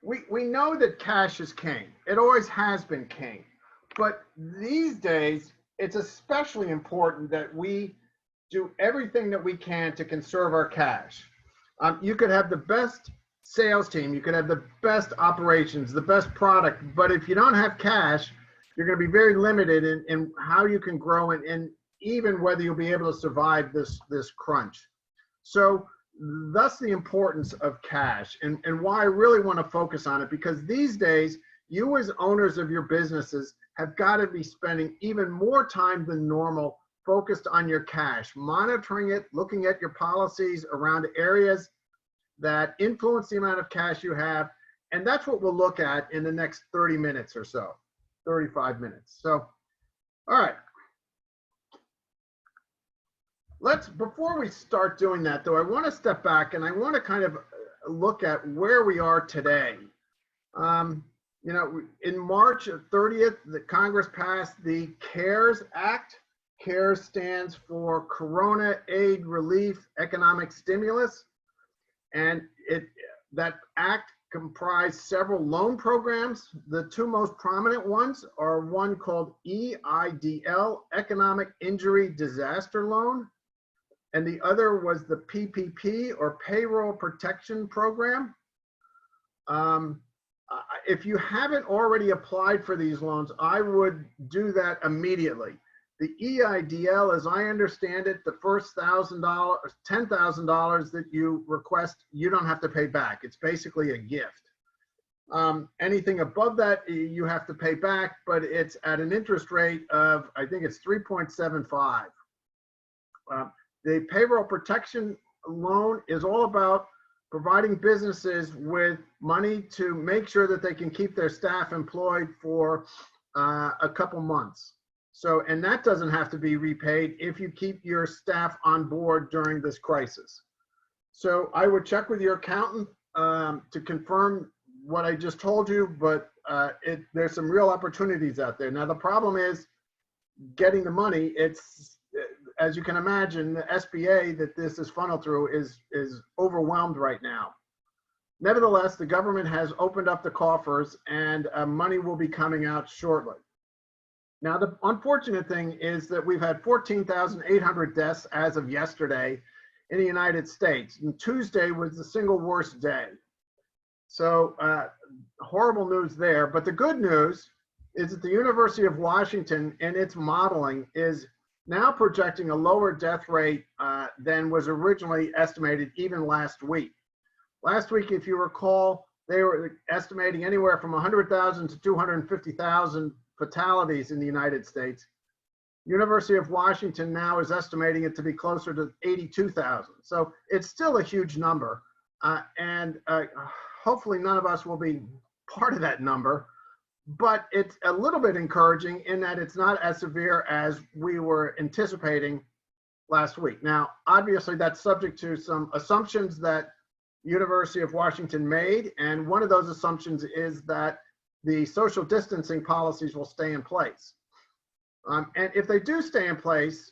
we know that cash is king. It always has been king. But these days, it's especially important that we do everything that we can to conserve our cash. You could have the best sales team, you could have the best operations, the best product, but if you don't have cash, you're going to be very limited in how you can grow and even whether you'll be able to survive this crunch. So thus the importance of cash and why I really want to focus on it, because these days, you as owners of your businesses have got to be spending even more time than normal focused on your cash, monitoring it, looking at your policies around areas that influence the amount of cash you have. And that's what we'll look at in the next 30 minutes or so, 35 minutes. So, all right. Before we start doing that though, I want to step back and I want to kind of look at where we are today. You know, in March 30th, the Congress passed the CARES Act. CARES stands for Corona Aid Relief Economic Stimulus. And that act comprised several loan programs. The two most prominent ones are one called EIDL, Economic Injury Disaster Loan, and the other was the PPP, or Payroll Protection Program. If you haven't already applied for these loans, I would do that immediately. The EIDL, as I understand it, the first $10,000 that you request, you don't have to pay back. It's basically a gift. Anything above that, you have to pay back, but it's at an interest rate of, I think it's 3.75. The payroll protection loan is all about providing businesses with money to make sure that they can keep their staff employed for a couple months. So, and that doesn't have to be repaid if you keep your staff on board during this crisis. So I would check with your accountant to confirm what I just told you, but there's some real opportunities out there. Now, the problem is getting the money. It's, as you can imagine, the SBA that this is funneled through is overwhelmed right now. Nevertheless, the government has opened up the coffers and money will be coming out shortly. Now, the unfortunate thing is that we've had 14,800 deaths as of yesterday in the United States, and Tuesday was the single worst day. So horrible news there. But the good news is that the University of Washington in its modeling is now projecting a lower death rate than was originally estimated even last week. Last week, if you recall, they were estimating anywhere from 100,000 to 250,000 fatalities in the United States. University of Washington now is estimating it to be closer to 82,000. So it's still a huge number. And hopefully none of us will be part of that number, but it's a little bit encouraging in that it's not as severe as we were anticipating last week. Now, obviously that's subject to some assumptions that University of Washington made. And one of those assumptions is that the social distancing policies will stay in place. And if they do stay in place,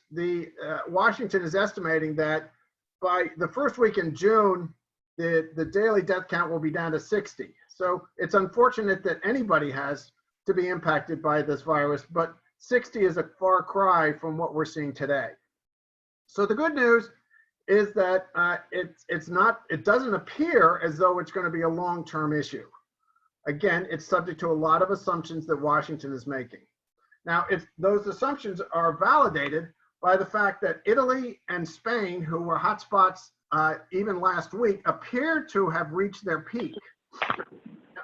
Washington is estimating that by the first week in June, the daily death count will be down to 60. So it's unfortunate that anybody has to be impacted by this virus, but 60 is a far cry from what we're seeing today. So the good news is that it doesn't appear as though it's going to be a long-term issue. Again, it's subject to a lot of assumptions that Washington is making. Now, if those assumptions are validated by the fact that Italy and Spain, who were hotspots even last week, appear to have reached their peak,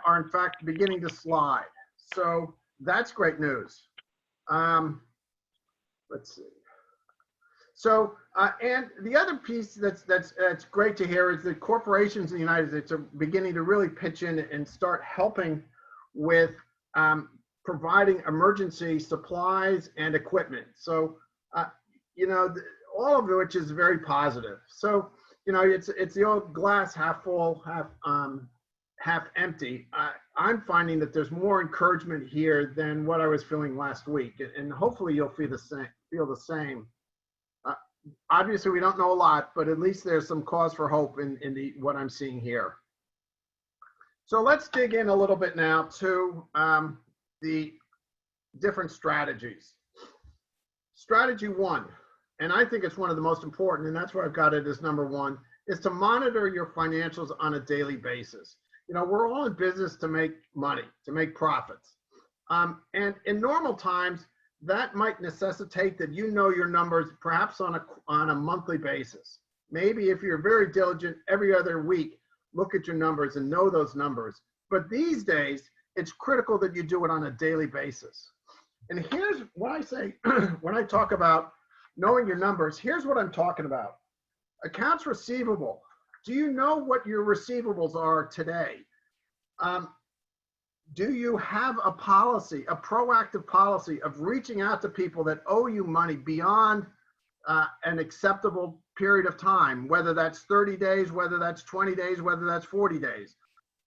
are in fact beginning to slide. So that's great news. Let's see. So, and the other piece that's great to hear is that corporations in the United States are beginning to really pitch in and start helping with providing emergency supplies and equipment. So, you know, all of which is very positive. So, you know, it's the old glass half full, half empty. I'm finding that there's more encouragement here than what I was feeling last week, and hopefully you'll feel the same. Obviously, we don't know a lot, but at least there's some cause for hope in what I'm seeing here. So let's dig in a little bit now to the different strategies. Strategy one, and I think it's one of the most important, and that's where I've got it as number one, is to monitor your financials on a daily basis. You know, we're all in business to make money, to make profits. And in normal times, that might necessitate that you know your numbers perhaps on a monthly basis. Maybe if you're very diligent, every other week, look at your numbers and know those numbers. But these days, it's critical that you do it on a daily basis. And here's what I say when I talk about knowing your numbers. Here's what I'm talking about. Accounts receivable. Do you know what your receivables are today? Do you have a policy, a proactive policy of reaching out to people that owe you money beyond an acceptable period of time, whether that's 30 days, whether that's 20 days, whether that's 40 days?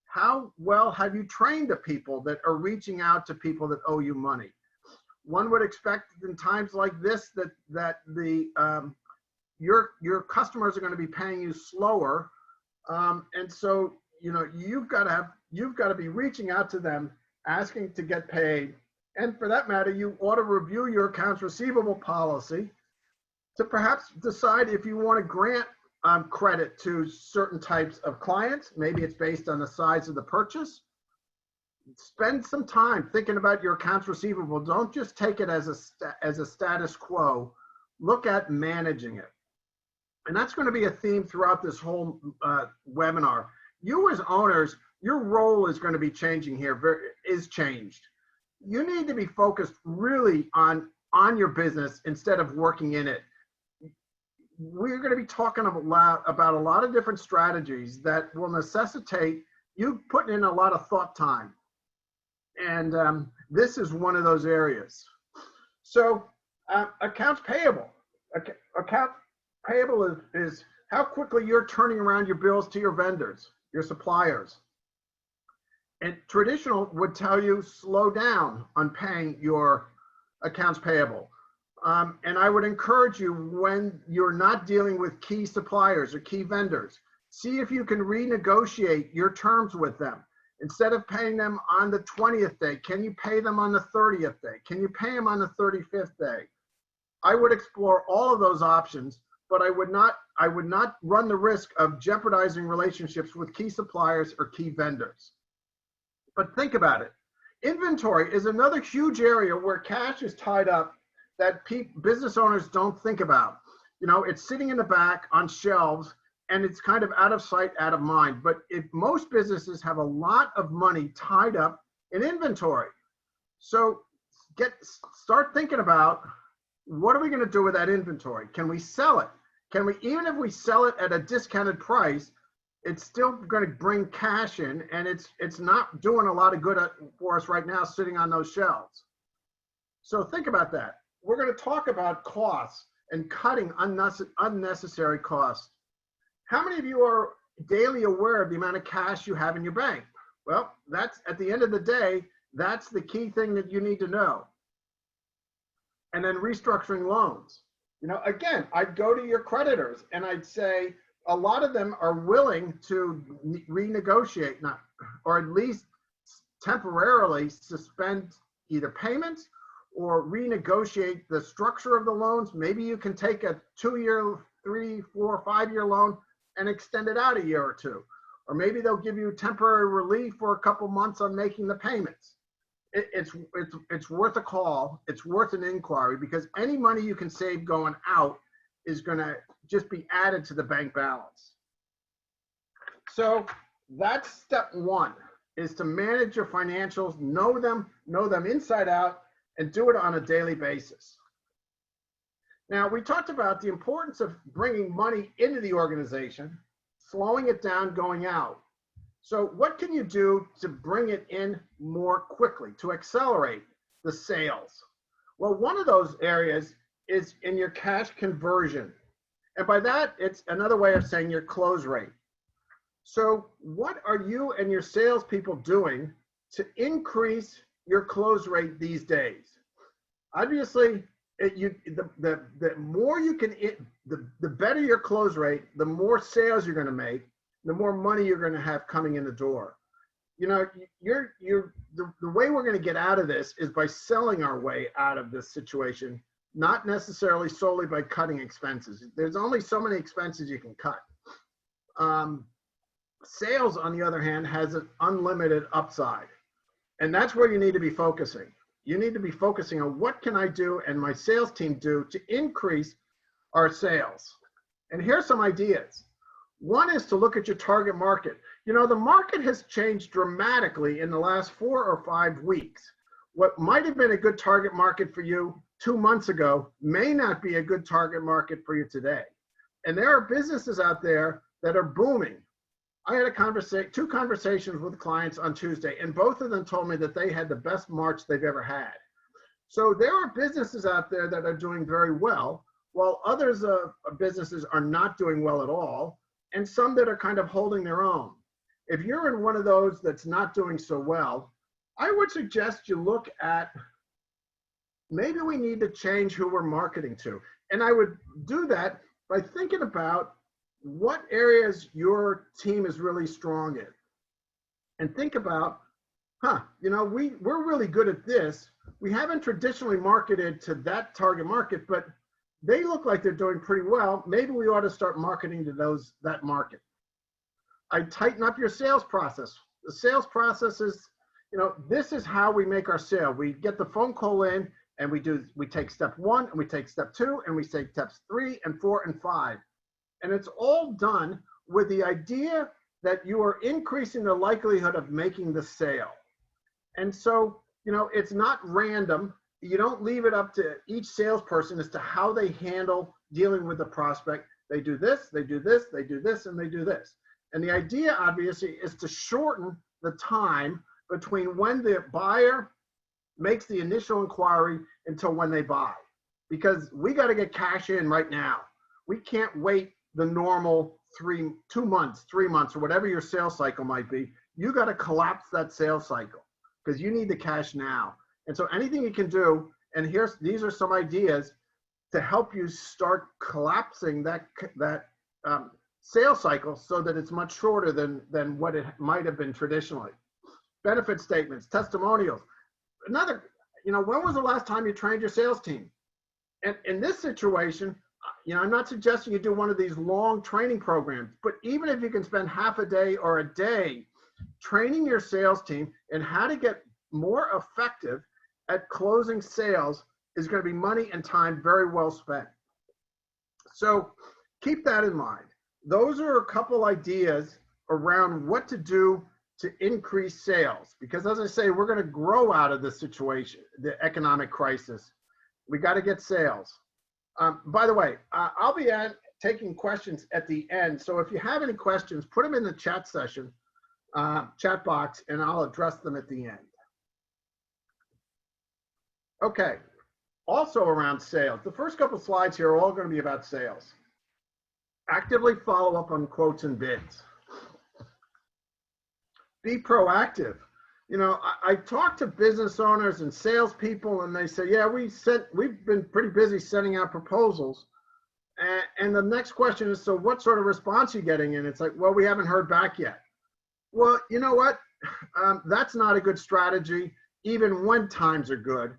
How well have you trained the people that are reaching out to people that owe you money? One would expect in times like this that your customers are going to be paying you slower, and so you know you've got to be reaching out to them, asking to get paid, and for that matter, you ought to review your accounts receivable policy to perhaps decide if you want to grant credit to certain types of clients. Maybe it's based on the size of the purchase. Spend some time thinking about your accounts receivable. Don't just take it as a status quo. Look at managing it. And that's going to be a theme throughout this whole webinar. You as owners, your role is going to be changing here, is changed. You need to be focused really on your business instead of working in it. We're going to be talking about a lot of different strategies that will necessitate you putting in a lot of thought time. And this is one of those areas. So accounts payable. Account payable is how quickly you're turning around your bills to your vendors, your suppliers. And traditional would tell you slow down on paying your accounts payable. And I would encourage you, when you're not dealing with key suppliers or key vendors, see if you can renegotiate your terms with them. Instead of paying them on the 20th day, can you pay them on the 30th day? Can you pay them on the 35th day? I would explore all of those options, but I would not run the risk of jeopardizing relationships with key suppliers or key vendors. But think about it. Inventory is another huge area where cash is tied up that business owners don't think about. You know, it's sitting in the back on shelves and it's kind of out of sight, out of mind. But if most businesses have a lot of money tied up in inventory. So start thinking about, what are we going to do with that inventory? Can we sell it? Can we, even if we sell it at a discounted price, it's still going to bring cash in, and it's not doing a lot of good for us right now sitting on those shelves. So think about that. We're going to talk about costs and cutting unnecessary costs. How many of you are daily aware of the amount of cash you have in your bank? Well, that's, at the end of the day, that's the key thing that you need to know. And then restructuring loans. You know, again, I'd go to your creditors and I'd say a lot of them are willing to renegotiate, or at least temporarily suspend either payments or renegotiate the structure of the loans. Maybe you can take a 2-year, 3, 4, 5-year loan and extend it out a year or two. Or maybe they'll give you temporary relief for a couple months on making the payments. It's worth a call. It's worth an inquiry, because any money you can save going out is going to just be added to the bank balance. So that's step one, is to manage your financials, know them inside out, and do it on a daily basis. Now, we talked about the importance of bringing money into the organization, slowing it down going out. So what can you do to bring it in more quickly, to accelerate the sales? Well, one of those areas is in your cash conversion. And by that, it's another way of saying your close rate. So what are you and your salespeople doing to increase your close rate these days? Obviously, the more you can, the better your close rate, the more sales you're going to make, the more money you're going to have coming in the door. you know, the way we're going to get out of this is by selling our way out of this situation, not necessarily solely by cutting expenses. There's only so many expenses you can cut. Sales, on the other hand, has an unlimited upside. And that's where you need to be focusing. You need to be focusing on what can I do and my sales team do to increase our sales. And here's some ideas. One is to look at your target market. You know, the market has changed dramatically in the last 4 or 5 weeks. What might have been a good target market for you 2 months ago may not be a good target market for you today. And there are businesses out there that are booming. I had 2 conversations with clients on Tuesday, and both of them told me that they had the best March they've ever had. So there are businesses out there that are doing very well, while others businesses are not doing well at all, and some that are kind of holding their own. If you're in one of those that's not doing so well, I would suggest you look at, maybe we need to change who we're marketing to. And I would do that by thinking about what areas your team is really strong in. And think about, you know, we're really good at this. We haven't traditionally marketed to that target market, but they look like they're doing pretty well. Maybe we ought to start marketing to that market. I tighten up your sales process. The sales process is, you know, this is how we make our sale. We get the phone call in, and we take step 1, and we take step 2, and we take steps 3 and 4 and 5. And it's all done with the idea that you are increasing the likelihood of making the sale. And so, you know, it's not random. You don't leave it up to each salesperson as to how they handle dealing with the prospect. They do this, they do this, they do this, and they do this. And the idea, obviously, is to shorten the time between when the buyer makes the initial inquiry until when they buy. Because we got to get cash in right now. We can't wait the normal 2 months, 3 months, or whatever your sales cycle might be. You got to collapse that sales cycle because you need the cash now. And so anything you can do, and these are some ideas to help you start collapsing that sales cycle so that it's much shorter than what it might have been traditionally. Benefit statements, testimonials. Another, you know, when was the last time you trained your sales team? And in this situation, you know, I'm not suggesting you do one of these long training programs, but even if you can spend half a day or a day training your sales team in how to get more effective at closing sales is going to be money and time very well spent. So keep that in mind. Those are a couple ideas around what to do to increase sales, because as I say, we're going to grow out of this situation, the economic crisis. We got to get sales. By the way, I'll be taking questions at the end. So if you have any questions, put them in the chat session, chat box, and I'll address them at the end. Okay. Also around sales, the first couple slides here are all going to be about sales. Actively follow up on quotes and bids. Be proactive. You know, I talk to business owners and salespeople, and they say, yeah, we've been pretty busy sending out proposals. And the next question is, so what sort of response are you getting? And it's like, well, we haven't heard back yet. Well, you know what? That's not a good strategy, even when times are good.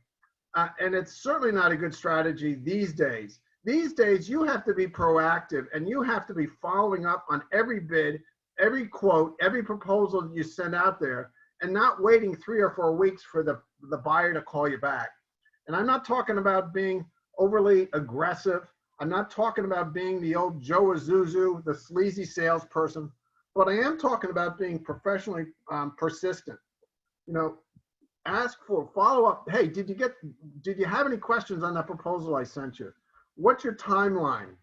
And it's certainly not a good strategy these days. These days, you have to be proactive, and you have to be following up on every bid, every quote, every proposal that you send out there, and not waiting 3 or 4 weeks for the buyer to call you back. And I'm not talking about being overly aggressive. I'm not talking about being the old Joe Azuzu, the sleazy salesperson, but I am talking about being professionally persistent. You know, ask for follow-up. Hey, did you have any questions on that proposal I sent you? What's your timeline?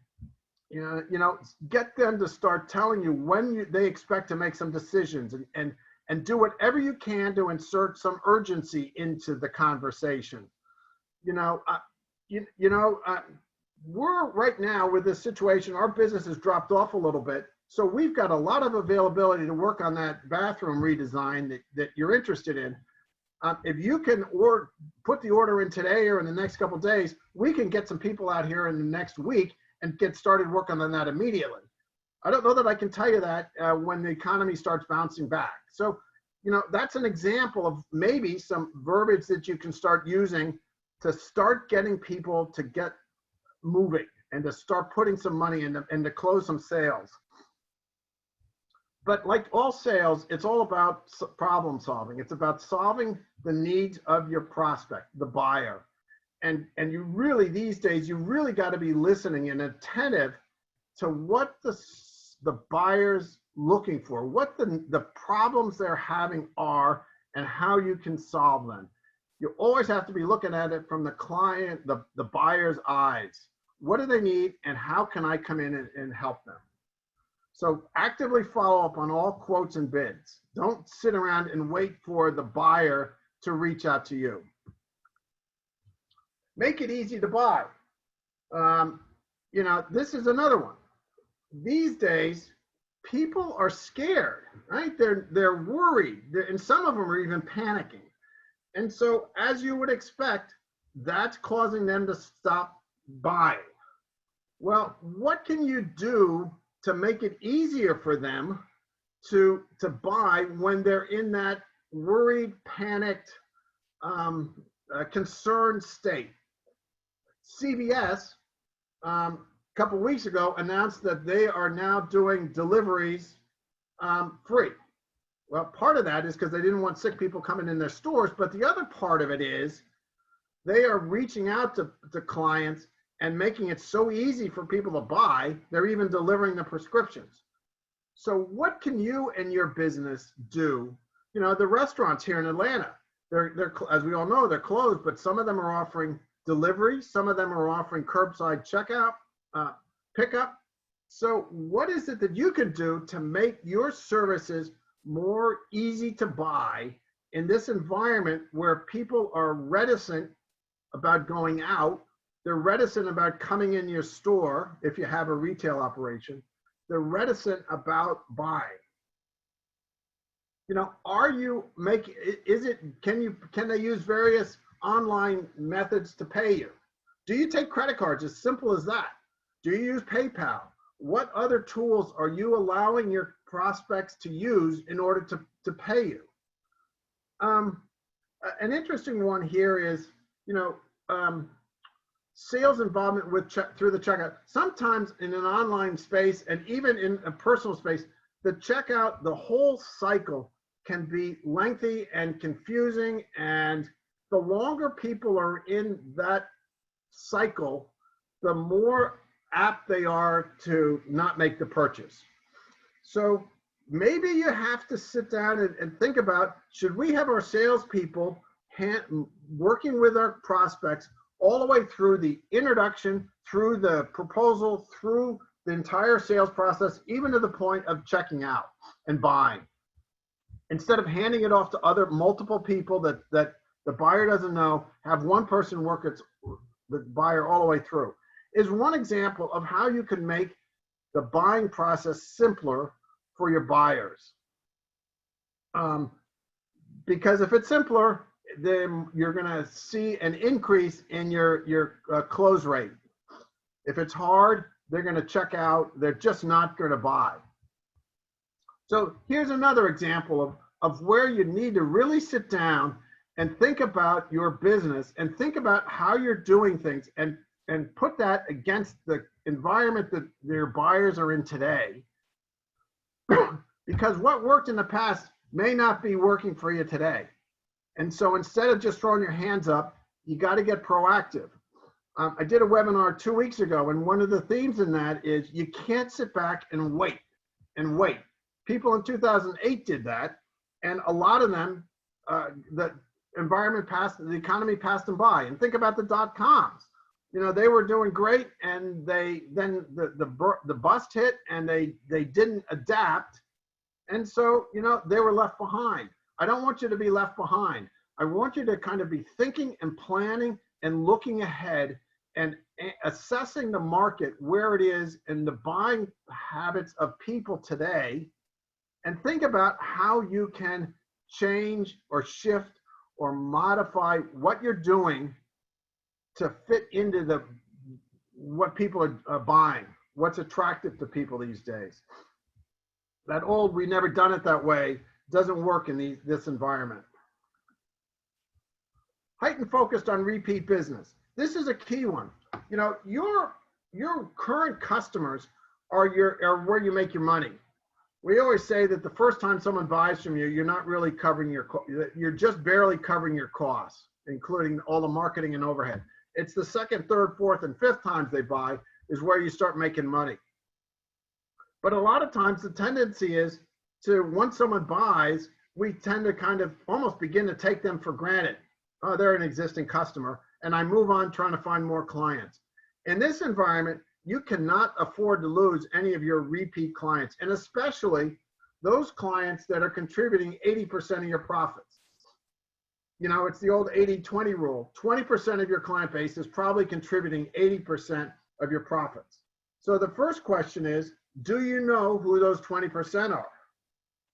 You know, get them to start telling you when they expect to make some decisions, and do whatever you can to insert some urgency into the conversation. We're right now with this situation, our business has dropped off a little bit. So we've got a lot of availability to work on that bathroom redesign that you're interested in. If you can put the order in today or in the next couple of days, we can get some people out here in the next week and get started working on that immediately. I don't know that I can tell you that when the economy starts bouncing back. So that's an example of maybe some verbiage that you can start using to start getting people to get moving and to start putting some money in and to close some sales. But like all sales, it's all about problem solving. It's about solving the needs of your prospect, the buyer. And you really, these days, you really got to be listening and attentive to what the buyer's looking for, what the problems they're having are, and how you can solve them. You always have to be looking at it from the client, the buyer's eyes. What do they need, and how can I come in and help them? So actively follow up on all quotes and bids. Don't sit around and wait for the buyer to reach out to you. Make it easy to buy. This is another one. These days, people are scared, right? They're worried, and some of them are even panicking. And so, as you would expect, that's causing them to stop buying. Well, what can you do to make it easier for them to buy when they're in that worried, panicked, concerned state? CVS, a couple weeks ago, announced that they are now doing deliveries free. Well, part of that is because they didn't want sick people coming in their stores, but the other part of it is they are reaching out to clients and making it so easy for people to buy, they're even delivering the prescriptions. So what can you and your business do? The restaurants here in Atlanta, they're as we all know, they're closed, but some of them are offering delivery, some of them are offering curbside checkout, pickup. So what is it that you can do to make your services more easy to buy in this environment where people are reticent about going out? They're reticent about coming in your store if you have a retail operation. They're reticent about buying. Are you making, can they use various online methods to pay you? Do you take credit cards? As simple as that. Do you use PayPal? What other tools are you allowing your prospects to use in order to pay you? An interesting one here is, sales involvement through the checkout. Sometimes in an online space and even in a personal space, the checkout, the whole cycle can be lengthy and confusing, and the longer people are in that cycle, the more apt they are to not make the purchase. So maybe you have to sit down and think about, should we have our salespeople working with our prospects all the way through the introduction, through the proposal, through the entire sales process, even to the point of checking out and buying, instead of handing it off to multiple people that the buyer doesn't know, have one person work the buyer all the way through, is one example of how you can make the buying process simpler for your buyers. Because if it's simpler, then you're going to see an increase in your close rate. If it's hard, they're going to check out. They're just not going to buy. So here's another example of where you need to really sit down and think about your business and think about how you're doing things and put that against the environment that your buyers are in today. Because what worked in the past may not be working for you today. And so instead of just throwing your hands up, you got to get proactive. I did a webinar 2 weeks ago, and one of the themes in that is you can't sit back and wait and wait. People in 2008 did that, and a lot of them, the economy passed them by. And think about the dot-coms. They were doing great, and then the bust hit, and they didn't adapt, and so they were left behind. I don't want you to be left behind. I want you to kind of be thinking and planning and looking ahead and assessing the market, where it is, and the buying habits of people today, and think about how you can change or shift or modify what you're doing to fit into what people are buying, what's attractive to people these days. That old "we never done it that way" doesn't work in this environment. Heightened focused on repeat business. This is a key one. You know, your current customers are where you make your money. We always say that the first time someone buys from you, you're not really covering you're just barely covering your costs, including all the marketing and overhead. It's the second, third, fourth, and fifth times they buy is where you start making money. But a lot of times the tendency is to, once someone buys, we tend to kind of almost begin to take them for granted. Oh, they're an existing customer, and I move on trying to find more clients. In this environment, you cannot afford to lose any of your repeat clients, and especially those clients that are contributing 80% of your profits. You know, it's the old 80-20 rule. 20% of your client base is probably contributing 80% of your profits. So the first question is, do you know who those 20% are?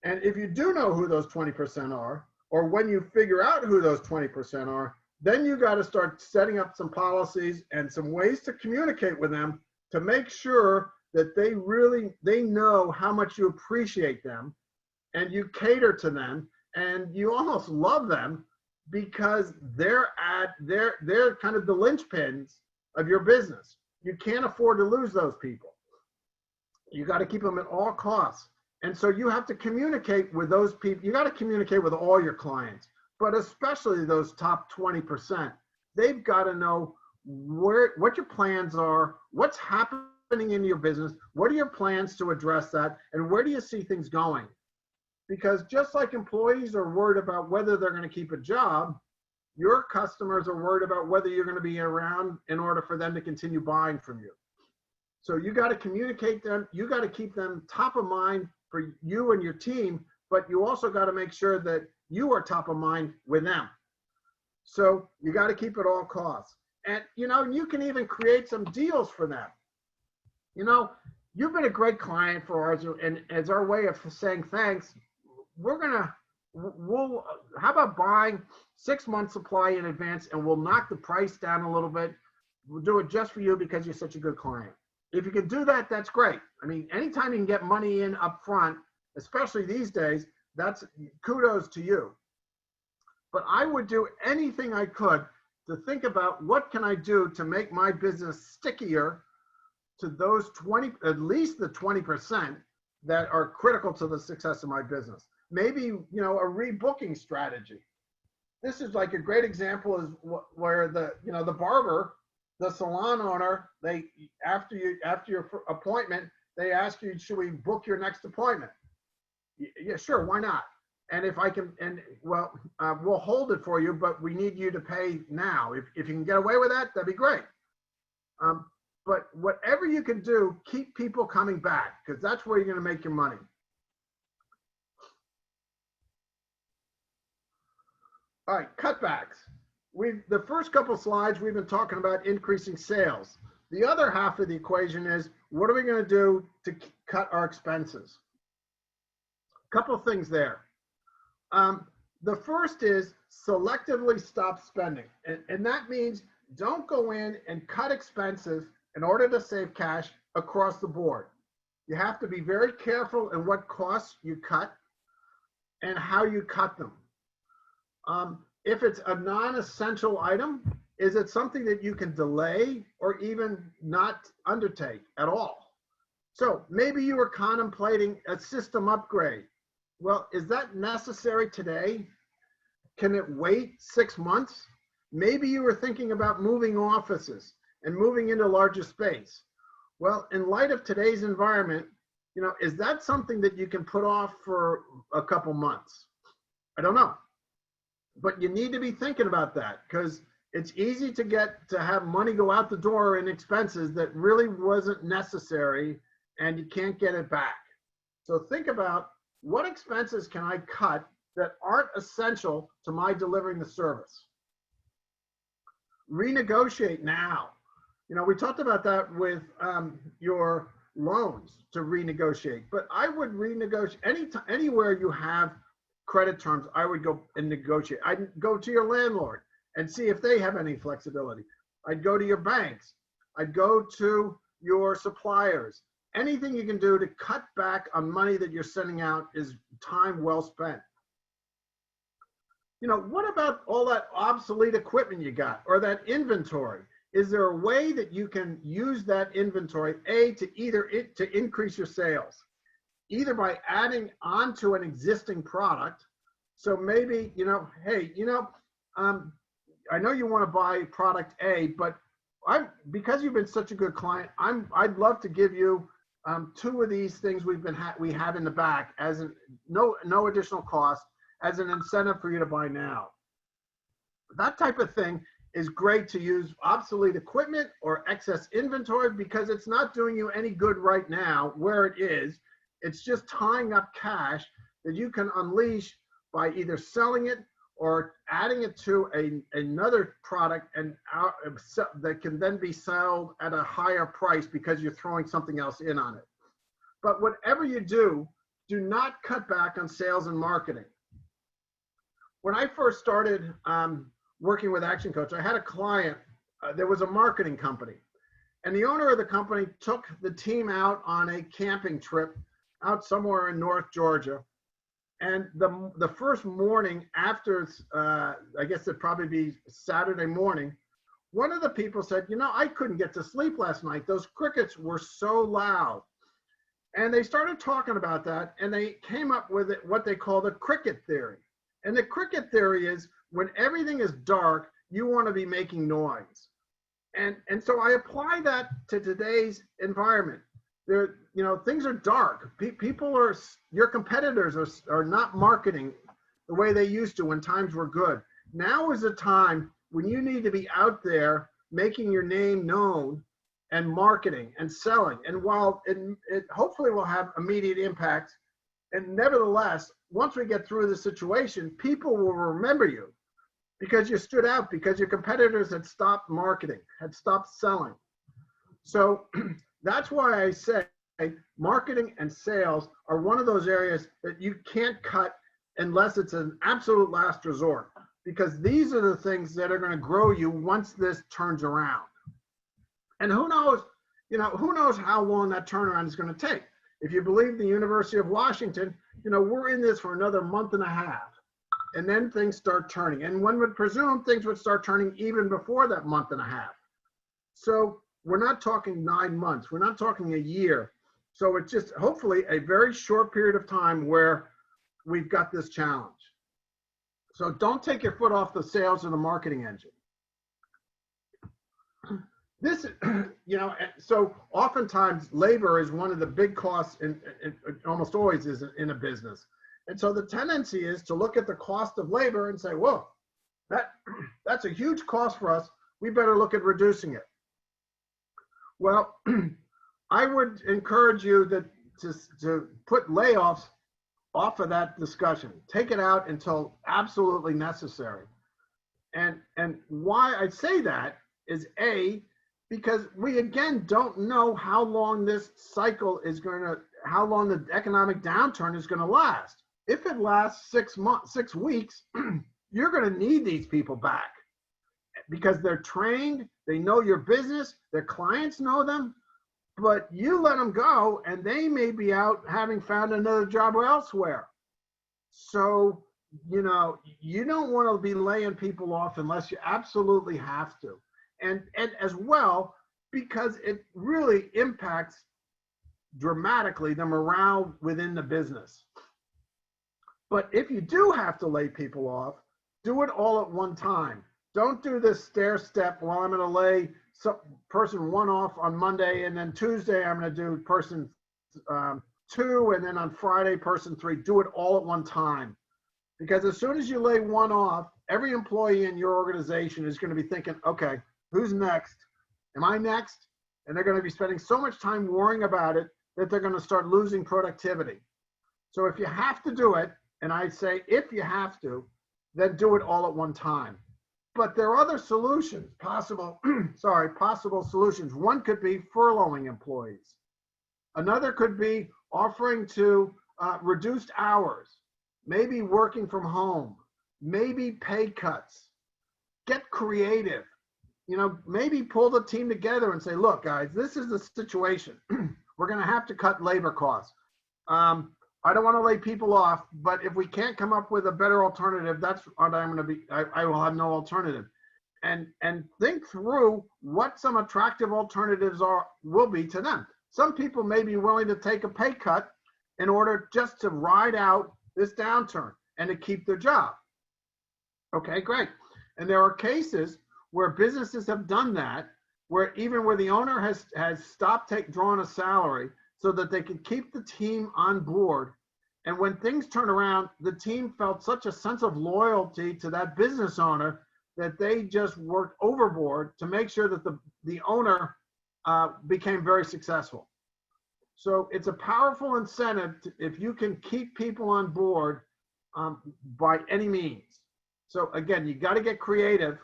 And if you do know who those 20% are, or when you figure out who those 20% are, then you got to start setting up some policies and some ways to communicate with them to make sure that they know how much you appreciate them, and you cater to them, and you almost love them because they're kind of the linchpins of your business. You can't afford to lose those people. You got to keep them at all costs. And so you have to communicate with those people. You got to communicate with all your clients, but especially those top 20%. They've got to know what your plans are, what's happening in your business, what are your plans to address that, and where do you see things going? Because just like employees are worried about whether they're going to keep a job, your customers are worried about whether you're going to be around in order for them to continue buying from you. So you got to communicate them. You got to keep them top of mind for you and your team, but you also got to make sure that you are top of mind with them. So you got to keep it all costs. And, you know, you can even create some deals for them. You know, you've been a great client for ours, and as our way of saying thanks, how about buying 6 months supply in advance, and we'll knock the price down a little bit. We'll do it just for you because you're such a good client. If you can do that, that's great. I mean, anytime you can get money in up front, especially these days, that's kudos to you. But I would do anything I could to think about what can I do to make my business stickier to those at least the 20% that are critical to the success of my business. Maybe, you know, a rebooking strategy. This is like a great example is where the barber, the salon owner, after your appointment, they ask you, should we book your next appointment? Yeah, sure, why not? And if I can, we'll hold it for you, but we need you to pay now. If you can get away with that, that'd be great. But whatever you can do, keep people coming back, because that's where you're going to make your money. All right, cutbacks. The first couple slides, we've been talking about increasing sales. The other half of the equation is, what are we going to do to cut our expenses? A couple of things there. The first is selectively stop spending. And that means don't go in and cut expenses in order to save cash across the board. You have to be very careful in what costs you cut and how you cut them. If it's a non-essential item, is it something that you can delay or even not undertake at all? So maybe you were contemplating a system upgrade. Well, is that necessary today? Can it wait 6 months? Maybe you were thinking about moving offices and moving into larger space. Well, in light of today's environment, you know, is that something that you can put off for a couple months? I don't know. But you need to be thinking about that, because it's easy to have money go out the door in expenses that really wasn't necessary, and you can't get it back. So think about, what expenses can I cut that aren't essential to my delivering the service? Renegotiate now. You know, we talked about that with your loans to renegotiate, but I would renegotiate anywhere you have credit terms. I would go and negotiate. I'd go to your landlord and see if they have any flexibility. I'd go to your banks. I'd go to your suppliers anything you can do to cut back on money that you're sending out is time well spent. You know, what about all that obsolete equipment you got or that inventory? Is there a way that you can use that inventory, to increase your sales, either by adding onto an existing product? So maybe, you know, hey, you know, I know you want to buy product A, but because you've been such a good client, I'd love to give you 2 of these things we have in the back as no additional cost, as an incentive for you to buy now. That type of thing is great to use obsolete equipment or excess inventory, because it's not doing you any good right now where it is. It's just tying up cash that you can unleash by either selling it or adding it to another product and that can then be sold at a higher price because you're throwing something else in on it. But whatever you do not cut back on sales and marketing. When I first started working with Action Coach, I had a client, there was a marketing company, and the owner of the company took the team out on a camping trip out somewhere in North Georgia. And the first morning after, I guess it'd probably be Saturday morning, one of the people said, you know, I couldn't get to sleep last night. Those crickets were so loud. And they started talking about that, and they came up with what they call the cricket theory. And the cricket theory is when everything is dark, you want to be making noise. And so I apply that to today's environment. There, you know, things are dark. Your competitors are not marketing the way they used to when times were good. Now is a time when you need to be out there making your name known and marketing and selling. And while it hopefully will have immediate impact, and nevertheless, once we get through the situation, people will remember you because you stood out, because your competitors had stopped marketing, had stopped selling. So that's why I say marketing and sales are one of those areas that you can't cut unless it's an absolute last resort, because these are the things that are going to grow you once this turns around. And who knows, you know, who knows how long that turnaround is going to take. If you believe the University of Washington, you know, we're in this for another month and a half, and then things start turning. And one would presume things would start turning even before that month and a half. So we're not talking 9 months. We're not talking a year. So it's just hopefully a very short period of time where we've got this challenge. So don't take your foot off the sales or the marketing engine. This, you know, so oftentimes labor is one of the big costs, and it almost always is in a business. And so the tendency is to look at the cost of labor and say, whoa, that's a huge cost for us. We better look at reducing it. Well, I would encourage you to put layoffs off of that discussion. Take it out until absolutely necessary. And why I say that is because we again don't know how long this cycle is how long the economic downturn is going to last. If it lasts 6 months, 6 weeks, you're going to need these people back because they're trained, they know your business, their clients know them, but you let them go and they may be out having found another job elsewhere. So, you know, you don't want to be laying people off unless you absolutely have to. And as well, because it really impacts dramatically the morale within the business. But if you do have to lay people off, do it all at one time. Don't do this stair step. Well, I'm going to lay person 1 off on Monday, and then Tuesday I'm going to do person 2, and then on Friday person 3. Do it all at one time. Because as soon as you lay one off, every employee in your organization is going to be thinking, okay, who's next? Am I next? And they're going to be spending so much time worrying about it that they're going to start losing productivity. So if you have to do it, and I say if you have to, then do it all at one time. But there are other solutions, possible solutions. One could be furloughing employees. Another could be offering to reduced hours, maybe working from home, maybe pay cuts. Get creative. You know, maybe pull the team together and say, look, guys, this is the situation. we're going to have to cut labor costs. I don't want to lay people off, but if we can't come up with a better alternative, that's what I'm going to be, I will have no alternative. And think through what some attractive alternatives will be to them. Some people may be willing to take a pay cut in order just to ride out this downturn and to keep their job. Okay, great. And there are cases where businesses have done that, where even where the owner has stopped drawing a salary so that they can keep the team on board. And when things turn around, the team felt such a sense of loyalty to that business owner that they just worked overboard to make sure that the owner became very successful. So it's a powerful incentive if you can keep people on board by any means. So again, you got to get creative.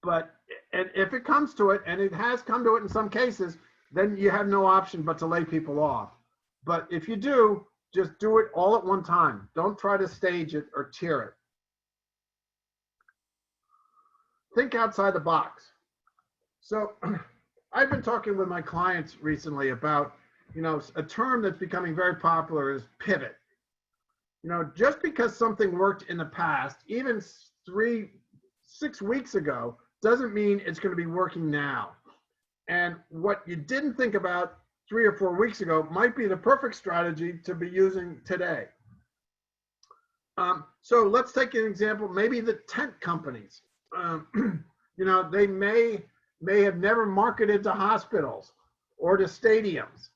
But if it comes to it, and it has come to it in some cases, then you have no option but to lay people off. But if you do, just do it all at one time. Don't try to stage it or tier it. Think outside the box. So I've been talking with my clients recently about, a term that's becoming very popular is pivot. Just because something worked in the past, even 6 weeks ago, doesn't mean it's going to be working now. And what you didn't think about 3 or 4 weeks ago might be the perfect strategy to be using today. So let's take an example, maybe the tent companies. They may have never marketed to hospitals or to stadiums.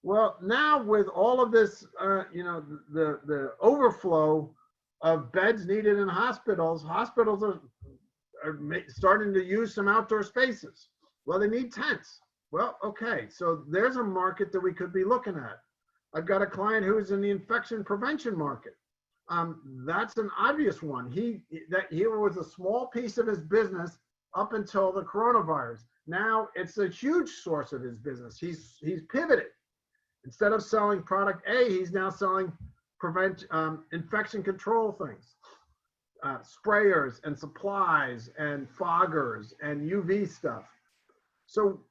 Well, now with all of this, the overflow of beds needed in hospitals are starting to use some outdoor spaces. Well, they need tents. Well, okay, so there's a market that we could be looking at. I've got a client who's in the infection prevention market. That's an obvious one. He was a small piece of his business up until the coronavirus. Now it's a huge source of his business. He's pivoted. Instead of selling product A, he's now selling infection control things, sprayers and supplies and foggers and UV stuff. So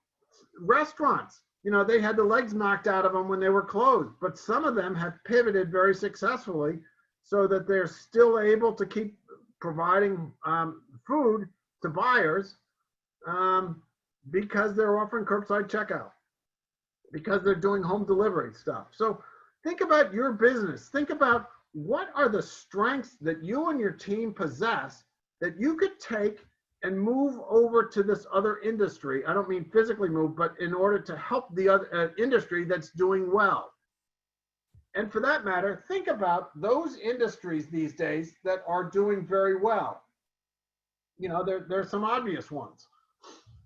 restaurants, they had the legs knocked out of them when they were closed, but some of them have pivoted very successfully so that they're still able to keep providing food to buyers because they're offering curbside checkout, because they're doing home delivery stuff. So think about your business. Think about what are the strengths that you and your team possess that you could take and move over to this other industry. I don't mean physically move, but in order to help the other industry that's doing well. And for that matter, think about those industries these days that are doing very well. There's some obvious ones.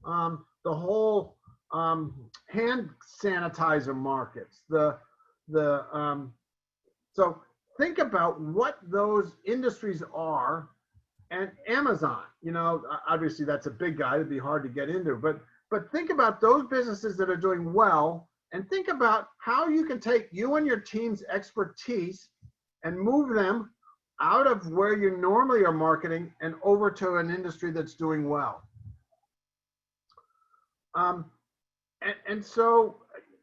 The whole hand sanitizer markets, so think about what those industries are. And Amazon, obviously that's a big guy, it'd be hard to get into, but think about those businesses that are doing well, and think about how you can take you and your team's expertise and move them out of where you normally are marketing and over to an industry that's doing well. And so,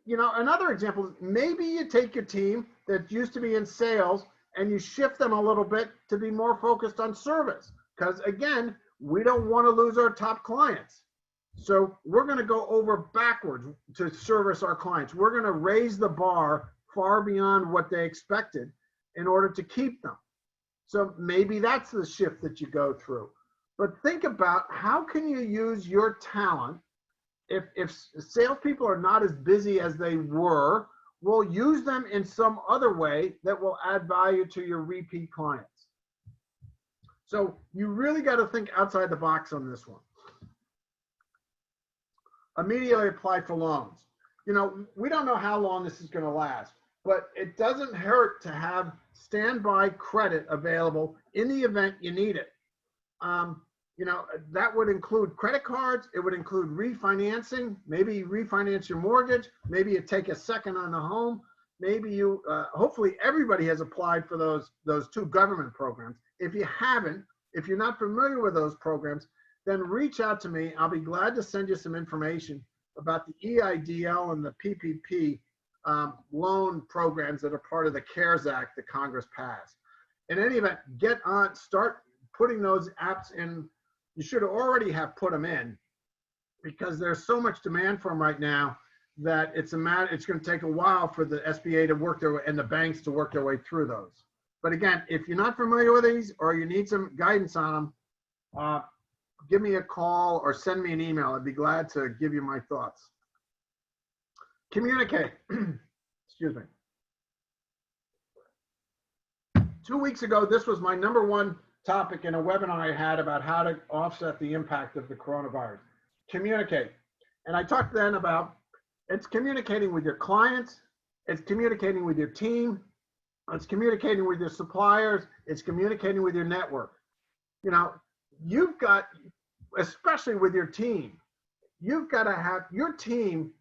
another example is maybe you take your team that used to be in sales and you shift them a little bit to be more focused on service. Because again, we don't want to lose our top clients. So we're going to go over backwards to service our clients. We're going to raise the bar far beyond what they expected in order to keep them. So maybe that's the shift that you go through. But think about how can you use your talent. If salespeople are not as busy as they were, we'll use them in some other way that will add value to your repeat clients. So you really got to think outside the box on this one. Immediately apply for loans. We don't know how long this is going to last, but it doesn't hurt to have standby credit available in the event you need it. That would include credit cards. It would include refinancing. Maybe you refinance your mortgage. Maybe you take a second on the home. Maybe you, hopefully everybody has applied for those two government programs. If you haven't, if you're not familiar with those programs, then reach out to me. I'll be glad to send you some information about the EIDL and the PPP loan programs that are part of the CARES Act that Congress passed. In any event, start putting those apps in. You should already have put them in, because there's so much demand for them right now that it's going to take a while for the SBA to work their way and the banks to work their way through those. But again, if you're not familiar with these or you need some guidance on them, give me a call or send me an email. I'd be glad to give you my thoughts. Communicate. Excuse me. 2 weeks ago, this was my #1 topic in a webinar I had about how to offset the impact of the coronavirus. Communicate. And I talked then about it's communicating with your clients, it's communicating with your team, it's communicating with your suppliers, it's communicating with your network. You know, you've got, especially with your team, you've got to have your team,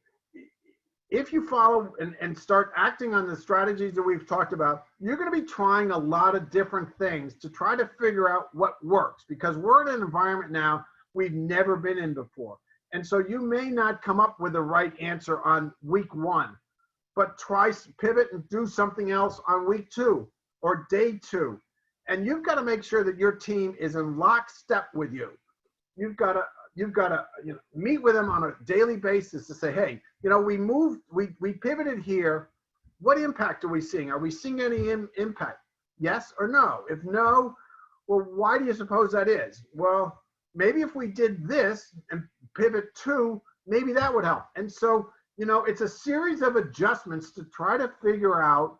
if you follow and start acting on the strategies that we've talked about, you're going to be trying a lot of different things to try to figure out what works, because we're in an environment now we've never been in before. And so you may not come up with the right answer on week 1, but try pivot and do something else on week 2 or day 2. And you've got to make sure that your team is in lockstep with you. You've got to meet with them on a daily basis to say, hey, we pivoted here. What impact are we seeing? Are we seeing any impact? Yes or no? If no, well, why do you suppose that is? Well, maybe if we did this and pivot to, maybe that would help. And so, it's a series of adjustments to try to figure out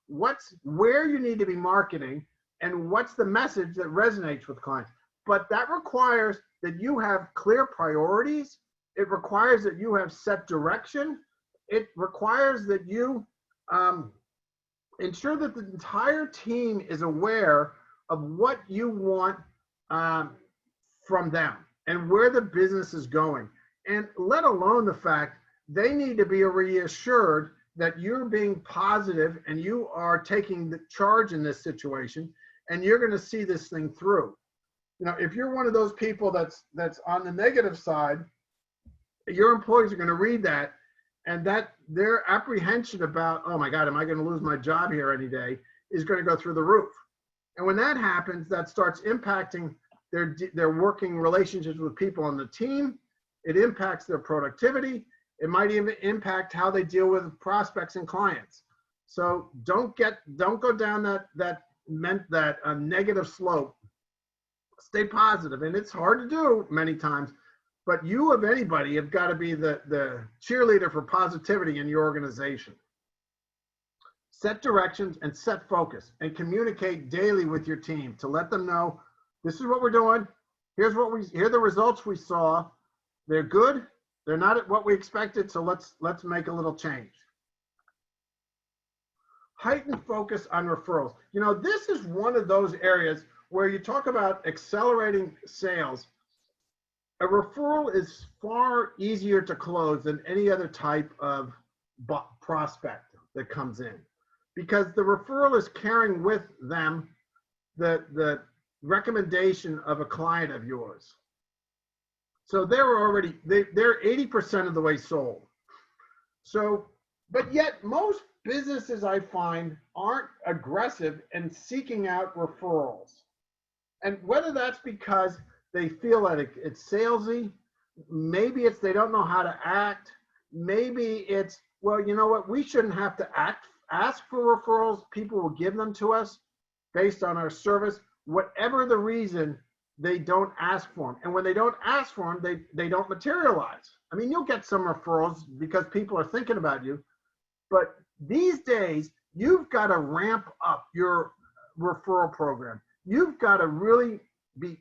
where you need to be marketing and what's the message that resonates with clients. But that requires that you have clear priorities. It requires that you have set direction. It requires that you ensure that the entire team is aware of what you want from them and where the business is going. And let alone the fact they need to be reassured that you're being positive and you are taking the charge in this situation and you're going to see this thing through. If you're one of those people that's on the negative side, your employees are going to read that, and that their apprehension about, oh my God, am I going to lose my job here any day, is going to go through the roof. And when that happens, that starts impacting their working relationships with people on the team. It impacts their productivity. It might even impact how they deal with prospects and clients. So don't go down that negative slope. Stay positive, and it's hard to do many times, but you of anybody have got to be the cheerleader for positivity in your organization. Set directions and set focus, and communicate daily with your team to let them know this is what we're doing. Here are the results we saw. They're good. They're not at what we expected, so let's make a little change. Heightened focus on referrals. This is one of those areas where you talk about accelerating sales. A referral is far easier to close than any other type of prospect that comes in, because the referral is carrying with them the recommendation of a client of yours. So they're 80% of the way sold. So, but yet most businesses I find aren't aggressive in seeking out referrals. And whether that's because they feel that it's salesy, maybe it's they don't know how to act, maybe it's, well, you know what, we shouldn't have to ask for referrals. People will give them to us based on our service. Whatever the reason, they don't ask for them. And when they don't ask for them, they don't materialize. I mean, you'll get some referrals because people are thinking about you, but these days, you've got to ramp up your referral program. You've got to really be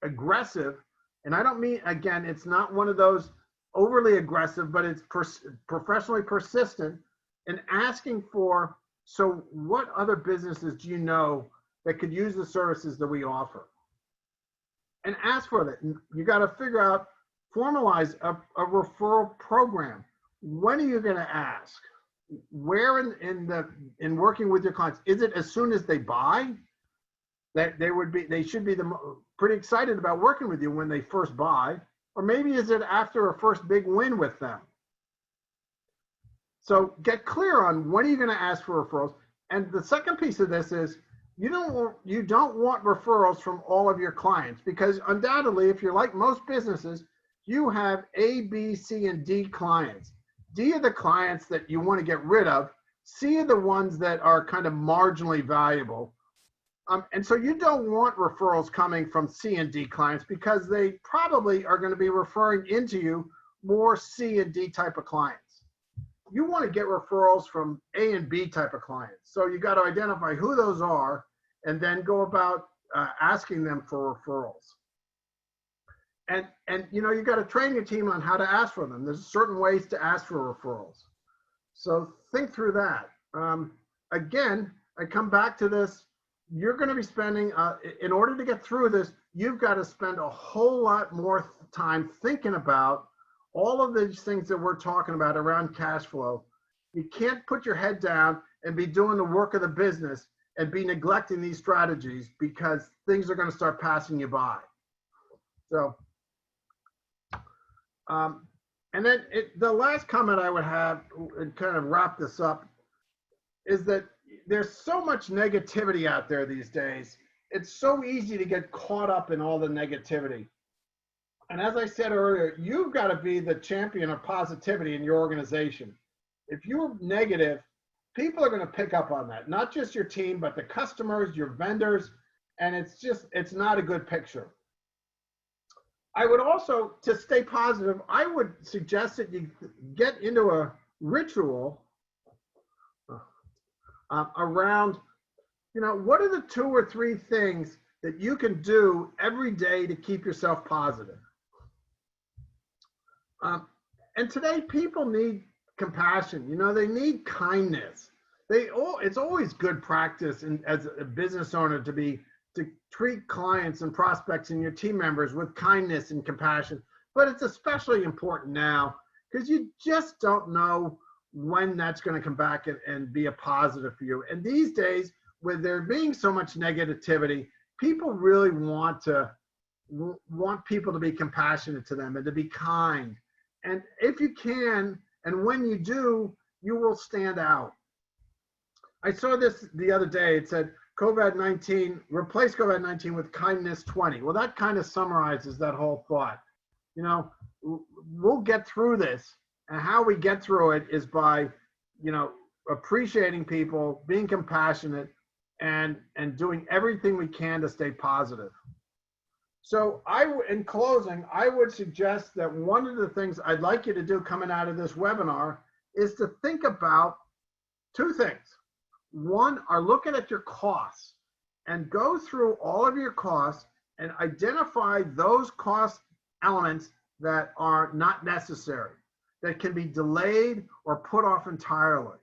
aggressive. And I don't mean, again, it's not one of those overly aggressive, but it's professionally persistent in asking for, so what other businesses do you know that could use the services that we offer? And ask for that. You got to figure out, formalize a referral program. When are you going to ask? Where in working with your clients? Is it as soon as they buy? That they should be pretty excited about working with you when they first buy, Or maybe is it after a first big win with them? So get clear on when are you going to ask for referrals. And the second piece of this is you don't want referrals from all of your clients, because undoubtedly, if you're like most businesses, you have A, B, C, and D clients. D are the clients that you want to get rid of. C are the ones that are kind of marginally valuable. And so you don't want referrals coming from C and D clients, because they probably are going to be referring into you more C and D type of clients. You want to get referrals from A and B type of clients. So you got to identify who those are and then go about asking them for referrals. And you know, you got to train your team on how to ask for them. There's certain ways to ask for referrals. So think through that. Again, I come back to this. You're going to be spending, in order to get through this, you've got to spend a whole lot more time thinking about all of these things that we're talking about around cash flow. You can't put your head down and be doing the work of the business and be neglecting these strategies, because things are going to start passing you by. So, and then the last comment I would have, and kind of wrap this up, is that there's so much negativity out there these days. It's so easy to get caught up in all the negativity. And as I said earlier, you've got to be the champion of positivity in your organization. If you're negative, people are going to pick up on that, not just your team, but the customers, your vendors, and it's not a good picture. I would also, to stay positive, I would suggest that you get into a ritual around, you know, what are the 2 or 3 things that you can do every day to keep yourself positive? And today people need compassion. You know, they need kindness. It's always good practice as a business owner to treat clients and prospects and your team members with kindness and compassion. But it's especially important now, because you just don't know when that's going to come back and be a positive for you. And these days, with there being so much negativity, people really want people to be compassionate to them and to be kind. And if you can, and when you do, you will stand out. I saw this the other day. It said, COVID-19, replace COVID-19 with kindness 20. Well, that kind of summarizes that whole thought. You know, we'll get through this, and how we get through it is by, you know, appreciating people, being compassionate, and doing everything we can to stay positive. So in closing, I would suggest that one of the things I'd like you to do coming out of this webinar is to think about 2 things. One, are looking at your costs and go through all of your costs and identify those cost elements that are not necessary, that can be delayed or put off entirely.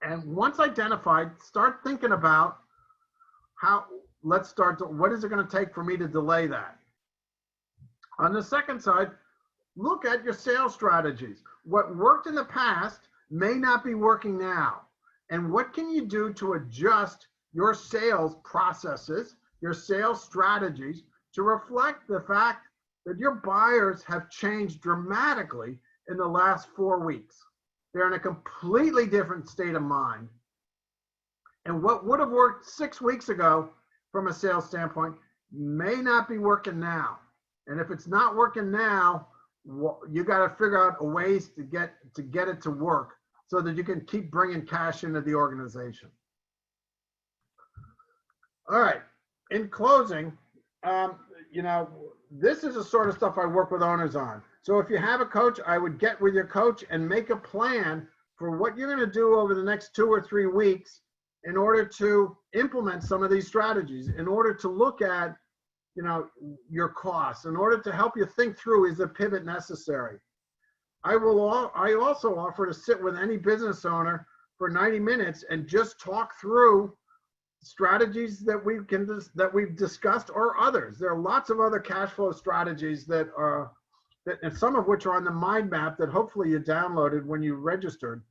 And once identified, start thinking about what is it going to take for me to delay that? On the second side, look at your sales strategies. What worked in the past may not be working now. And what can you do to adjust your sales processes, your sales strategies, to reflect the fact that your buyers have changed dramatically in the last 4 weeks? They're in a completely different state of mind. And what would have worked 6 weeks ago from a sales standpoint may not be working now. And if it's not working now, you got to figure out ways to get it to work so that you can keep bringing cash into the organization. All right. In closing, you know, this is the sort of stuff I work with owners on. So if you have a coach, I would get with your coach and make a plan for what you're going to do over the next 2 or 3 weeks in order to implement some of these strategies, in order to look at, you know, your costs, in order to help you think through, is a pivot necessary? I also offer to sit with any business owner for 90 minutes and just talk through strategies that we've discussed, or others. There are lots of other cash flow strategies and some of which are on the mind map that hopefully you downloaded when you registered.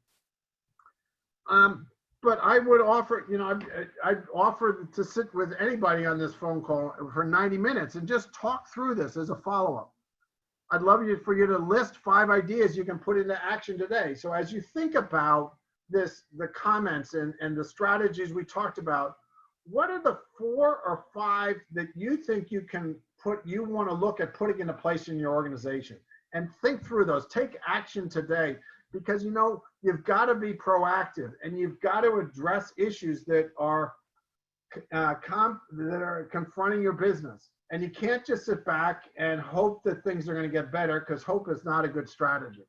But I would offer, you know, I'd offer to sit with anybody on this phone call for 90 minutes and just talk through this as a follow-up. I'd love for you to list 5 ideas you can put into action today. So as you think about this, the comments and the strategies we talked about, what are the 4 or 5 that you think you want to look at putting into place in your organization? And think through those. Take action today, because you've got to be proactive, and you've got to address issues that are confronting your business. And you can't just sit back and hope that things are going to get better, because hope is not a good strategy.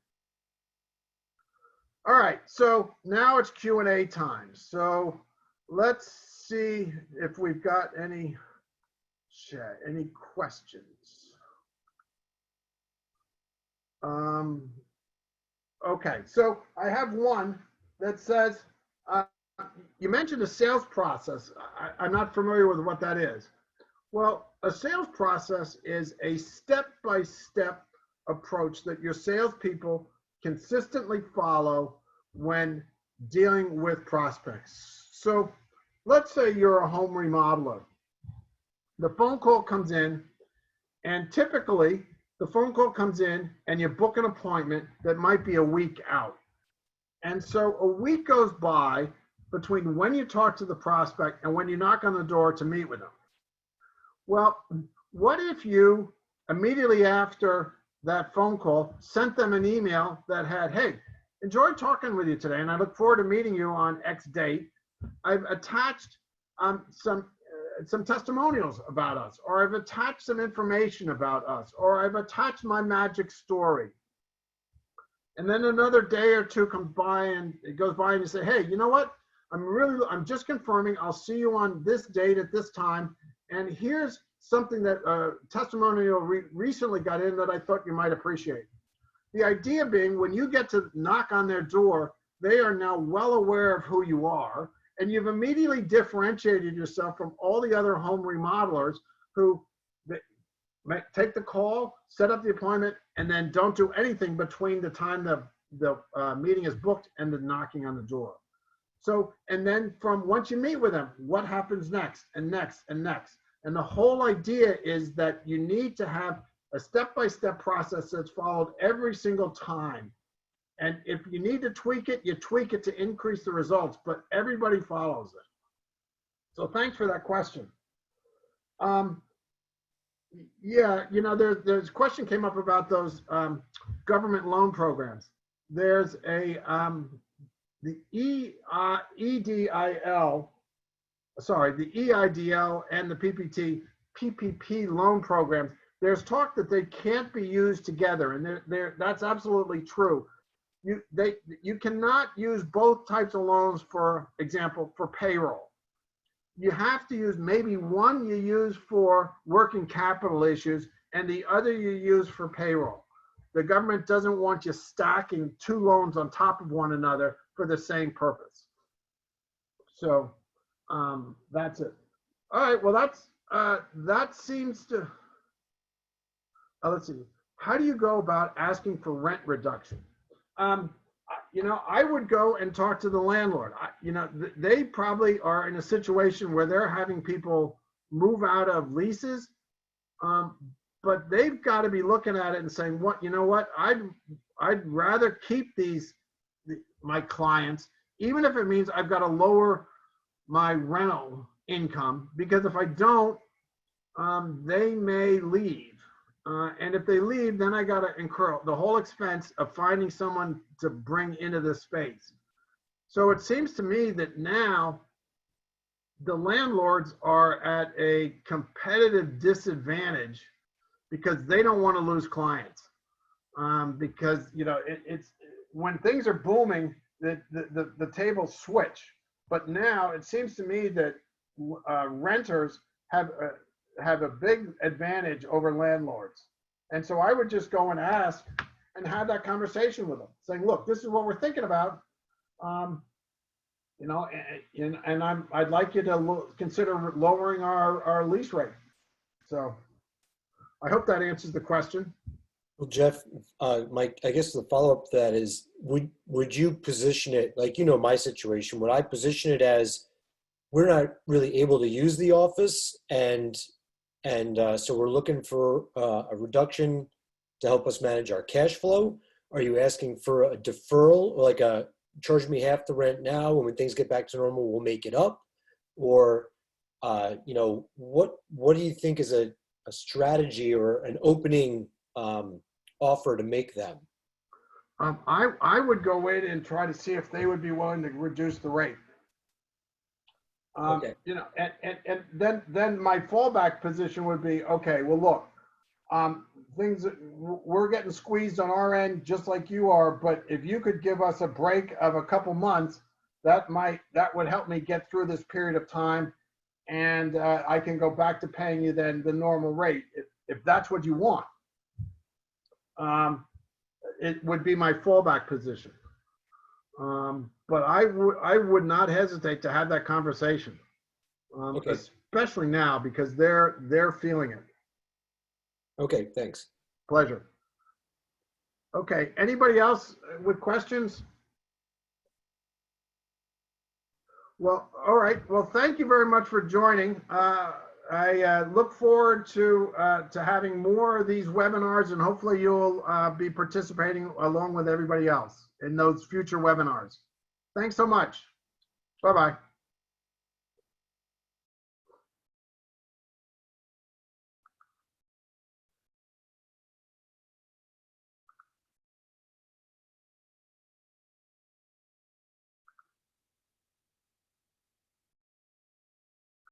All right, so now it's Q&A time. So let's see if we've got any questions. Okay, so I have one that says, you mentioned a sales process. I'm not familiar with what that is. Well, a sales process is a step-by-step approach that your salespeople consistently follow when dealing with prospects. So let's say you're a home remodeler. The phone call comes in, and typically the phone call comes in and you book an appointment that might be a week out. And so a week goes by between when you talk to the prospect and when you knock on the door to meet with them. Well, what if you immediately after that phone call sent them an email that had, hey, enjoyed talking with you today, and I look forward to meeting you on X date. I've attached some testimonials about us, or I've attached some information about us, or I've attached my magic story. And then another day or two comes by, and it goes by, and you say, hey, you know what? I'm just confirming, I'll see you on this date at this time. And here's something that testimonial recently got in that I thought you might appreciate. The idea being, when you get to knock on their door, they are now well aware of who you are, and you've immediately differentiated yourself from all the other home remodelers who take the call, set up the appointment, and then don't do anything between the time the meeting is booked and the knocking on the door. So, and then from once you meet with them, what happens next and next and next? And the whole idea is that you need to have a step-by-step process that's followed every single time. And if you need to tweak it, you tweak it to increase the results, but everybody follows it. So thanks for that question. Yeah, there's a question came up about those government loan programs. There's the EIDL and the PPP loan programs. There's talk that they can't be used together, and that's absolutely true. You cannot use both types of loans, for example, for payroll. You have to use maybe one you use for working capital issues and the other you use for payroll. The government doesn't want you stacking 2 loans on top of one another for the same purpose. So that's it. All right, well, that seems to, let's see. How do you go about asking for rent reduction? I would go and talk to the landlord. They probably are in a situation where they're having people move out of leases, but they've got to be looking at it and saying, I'd rather keep my clients, even if it means I've got to lower my rental income, because if I don't, they may leave. And if they leave, then I got to incur the whole expense of finding someone to bring into the space. So it seems to me that now the landlords are at a competitive disadvantage because they don't want to lose clients. Because, it's when things are booming, the tables switch. But now it seems to me that renters have a big advantage over landlords. And so I would just go and ask and have that conversation with them, saying, look, this is what we're thinking about. I'd like you to consider lowering our lease rate. So I hope that answers the question. Well, Jeff, Mike, I guess the follow-up to that is, would you position it, like, my situation, would I position it as we're not really able to use the office, and so we're looking for a reduction to help us manage our cash flow? Are you asking for a deferral, or like a charge me half the rent now, and when things get back to normal, we'll make it up? Or, you know, what do you think is a strategy or an opening offer to make them? I would go in and try to see if they would be willing to reduce the rate. Okay. You know, and then my fallback position would be, okay, well, look, things, we're getting squeezed on our end just like you are, but if you could give us a break of a couple months, that would help me get through this period of time, and I can go back to paying you then the normal rate if that's what you want. It would be my fallback position. But I would not hesitate to have that conversation, Okay. especially now because they're feeling it. Okay, thanks. Pleasure. Okay, anybody else with questions? Well, all right. Well, thank you very much for joining. I look forward to having more of these webinars, and hopefully you'll be participating along with everybody else in those future webinars. Thanks so much. Bye-bye.